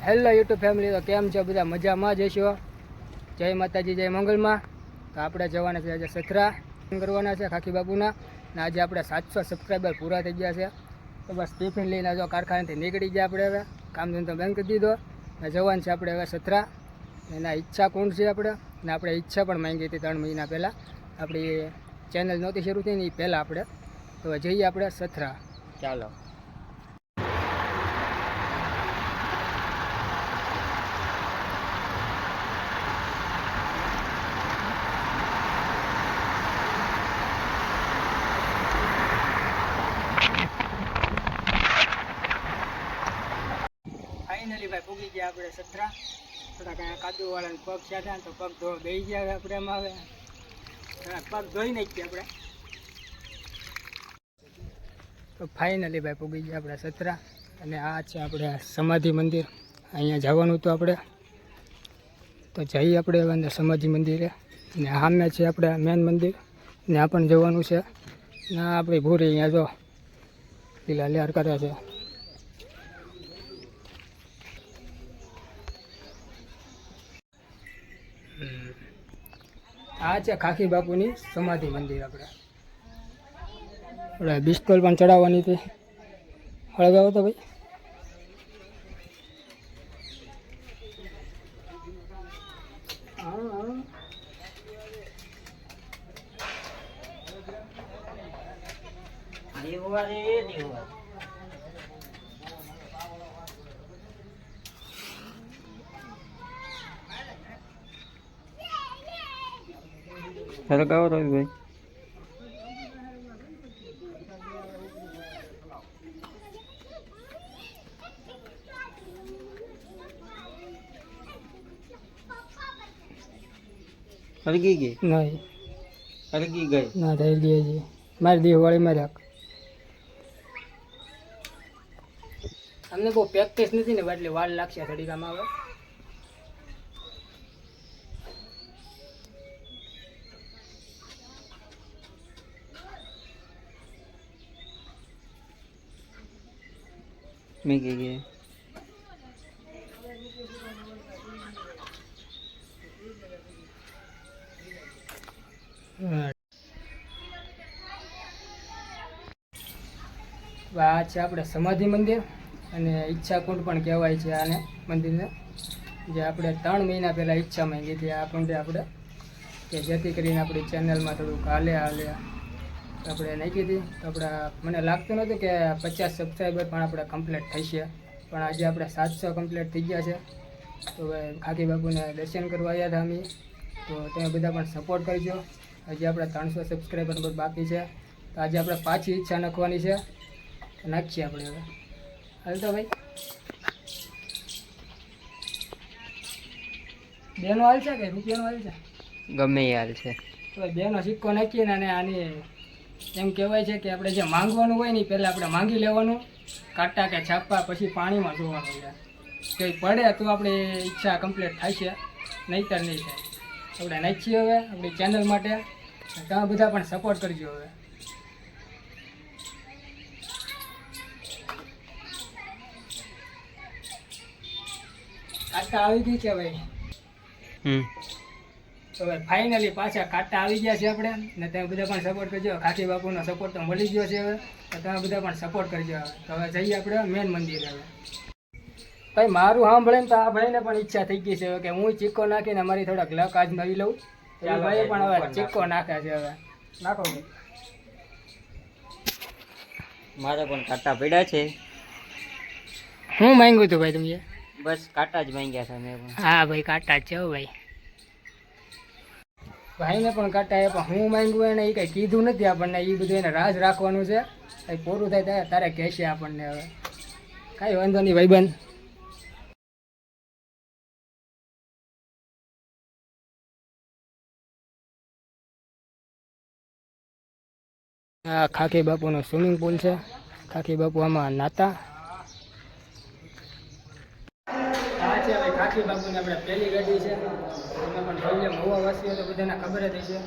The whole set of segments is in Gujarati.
હેલો યુટ્યુબ ફેમિલી, તો કેમ છો બધા? મજામાં જ હશો. જય માતાજી, જય મંગલમાં. તો આપણે જવાના છે આજે સથરા કરવાના છે ખાખી બાપુના, ને આજે આપણે 700 સબસ્ક્રાઈબર પૂરા થઈ ગયા છે. તો બસ ટિફિન લઈને જો કારખાનેથી નીકળી ગયા આપણે. હવે કામ ધંધો બંધ કરી દીધો ને જવાનું છે આપણે હવે સથરા. એના ઈચ્છા કુંડ છે આપણે, ને આપણે ઈચ્છા પણ માંગી હતી 3 મહિના પહેલાં. આપણી ચેનલ નહોતી શરૂ થઈ ને એ પહેલાં આપણે. તો જઈએ આપણે સથરા, ચાલો. ફાઇનલી ભાઈ પૂગી ગયા આપણે સથરા. થોડાક અહીંયા કાદુવાળાને પગ છાંટ્યા તો પગ ધોવા બેસી ગયા આપણે. એમાં હવે થોડાક પગ ધોઈ નાખીએ આપણે. તો ફાઇનલી ભાઈ પૂગી ગયા આપણે સથરા. અને આ છે આપણે સમાધિ મંદિર. અહીંયા જવાનું હતું આપણે, તો જઈએ આપણે હવે અંદર સમાધિ મંદિરે. ને સામે છે આપણે મેન મંદિર, ને આ પણ જવાનું છે. ને આપણી ભૂરી અહીંયા જો લીલા લેર કરે છે. આ છે ખાખી બાપુની સમાધિ મંદિર. આપણે બિસ્તોલ પણ ચડાવવાની હતી. હળગાવો તો ભાઈ. હળગાવો તો ભાઈ. હળગી ગઈ? નહીં, હળગી ગઈ ના થઈ ગઈ હજી. મારી દિવાળી માર્યા. અમને બહુ પ્રેક્ટિસ નથી ને એટલે વાર લાગશે થોડીક આમાં. હવે મેં ગઈ આ છે આપણે સમાધિ મંદિર, અને ઈચ્છા કુંડ પણ કહેવાય છે આને મંદિરને. જે આપણે 3 મહિના પહેલાં ઈચ્છા માંગી હતી આ કુંડે આપણે, કે જેથી કરીને આપણી ચેનલમાં થોડુંક હાલે આપણે નાખી હતી. તો આપણે મને લાગતું નહોતું કે 50 સબસ્ક્રાઈબર પણ આપણે કમ્પ્લીટ થશે, પણ આજે આપણે 700 કમ્પ્લીટ થઈ ગયા છે. તો હવે ખાખી બાપુને દર્શન કરવા આવ્યા હતા અમે. તો તમે બધા પણ સપોર્ટ કરજો. હજી આપણે 300 સબસ્ક્રાઈબર પણ બાકી છે. તો આજે આપણે પાછી ઈચ્છા નાખવાની છે, નાખીએ આપણે હવે. હાલ તો ભાઈ બેનો હાલ છે કે રૂપિયાનો હાલ છે? ગમે યાર છે. તો બેનો સિક્કો નાખીએ ને, અને આની એમ કહેવાય છે કે આપણે જે માંગવાનું હોય ને પહેલાં આપણે માંગી લેવાનું, કાંટા કે છાપા, પછી પાણીમાં જોવાનું છે. કંઈ પડે તો આપણી ઈચ્છા કમ્પ્લીટ થાય છે, નહીંતર નહીં થાય. આપણે નાખીએ હવે આપણી ચેનલ માટે. તમે બધા પણ સપોર્ટ કરજો. હવે કાંટા આવી ગઈ છે ભાઈ. તો હવે ફાઇનલી પાછા કાંટા આવી ગયા છે આપણે. ને તમે બધા પણ સપોર્ટ કરજો. ખાખી બાપુનો સપોર્ટ તો મળી ગયો છે હવે, તો તમે બધા પણ સપોર્ટ કરજો. તો હવે જઈએ આપણે મેન મંદિરે. હવે ભાઈ મારું સાંભળીને તો આ ભાઈને પણ ઈચ્છા થઈ ગઈ છે કે હું ચીક્કો નાખીને અમારી થોડાક લક આજમાવી લઉં. એ ભાઈ પણ હવે ચીક્કો નાખે છે. હવે નાખો ભાઈ. મારે પણ કાંટા પડ્યા છે. હું માંગ્યું હતું ભાઈ તમે? બસ કાંટા જ માંગ્યા છે મેં પણ. હા ભાઈ કાંટા જ છે ભાઈ. ભાઈને પણ કાંટા એ પણ હું માંગ્યું એને એ કંઈ કીધું નથી આપણને. એ બધું એને રાજ રાખવાનું છે. કંઈ પૂરું થાય તારે કહેશે આપણને. હવે કાંઈ વાંધો નહીં ભાઈબંધ. આ ખાખી બાપુનો સ્વિમિંગ પુલ છે. ખાખી બાપુ આમાં નાતા. આ છે ભાઈ ખાખી બાપુની આપણે પહેલી ગાડી છે. એમાં પણ ભવ્ય મહુવા વાસીઓ તો બધાને ખબર જ હશે.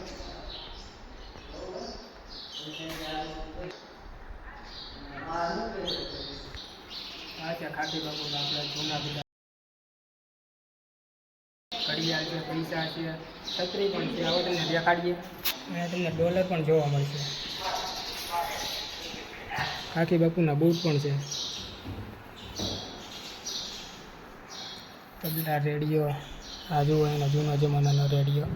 આ છે ખાખી બાપુના આપણા જૂના બધા ઘડિયાળ છે, પૈસા છે, છત્રી પણ છે, આવો તમને દેખાડીએ. અને તમને ડોલર પણ જોવા મળશે. ખાખી બાપુના બૂટ પણ છે. તબલા, રેડિયો, આ જુઓ એનો જૂનો જમાનાનો રેડિયો,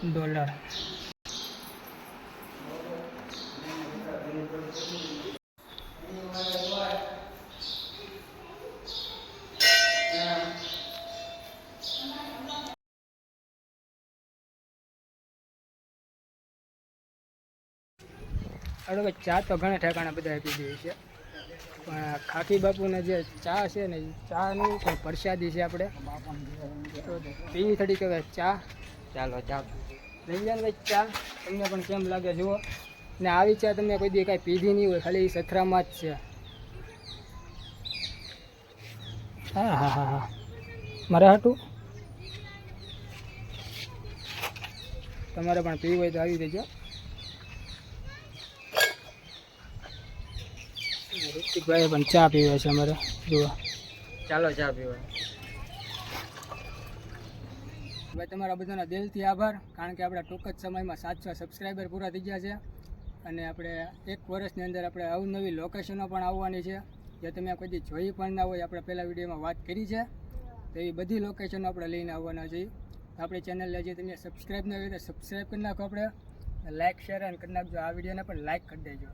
ડોલર. હવે ચા તો ઘણા ઠેકાણા બધા પીધી છે, પણ ખાખી બાપુના જે ચા છે ને એ ચાનું પણ પ્રસાદી છે. આપણે તો પીવી થોડી કહેવાય ચા. ચાલો ચા. લઈ જાય ભાઈ ચા, તમને પણ કેમ લાગે જુઓ. ને આવી ચા તમને કોઈ દી કાંઈ પીધી નહીં હોય, ખાલી સથરામાં જ છે. હા હા હા હા, મારે હાટું તમારે પણ પીવું હોય તો આવી દેજો. ઋતિકભાઈ પણ ચા પીવે છે અમારે, જુઓ. ચાલો ચા પીવા. ભાઈ તમારા બધાના દિલથી આભાર, કારણ કે આપણા ટૂંક જ સમયમાં 700 સબસ્ક્રાઈબર પૂરા થઈ ગયા છે. અને આપણે 1 વર્ષની અંદર આપણે અવનવી લોકેશનો પણ આવવાની છે, જે તમે કોઈ દી જોઈ પણ ના હોય. આપણે પહેલાં વિડીયોમાં વાત કરી છે, તો એવી બધી લોકેશનો આપણે લઈને આવવાના છીએ. આપણી ચેનલને જે તમે સબસ્ક્રાઈબ ન કરી તો સબસ્ક્રાઈબ કરી નાખો. આપણે લાઇક શેર અને કરી નાખજો. આ વિડીયોને પણ લાઇક કરી દેજો.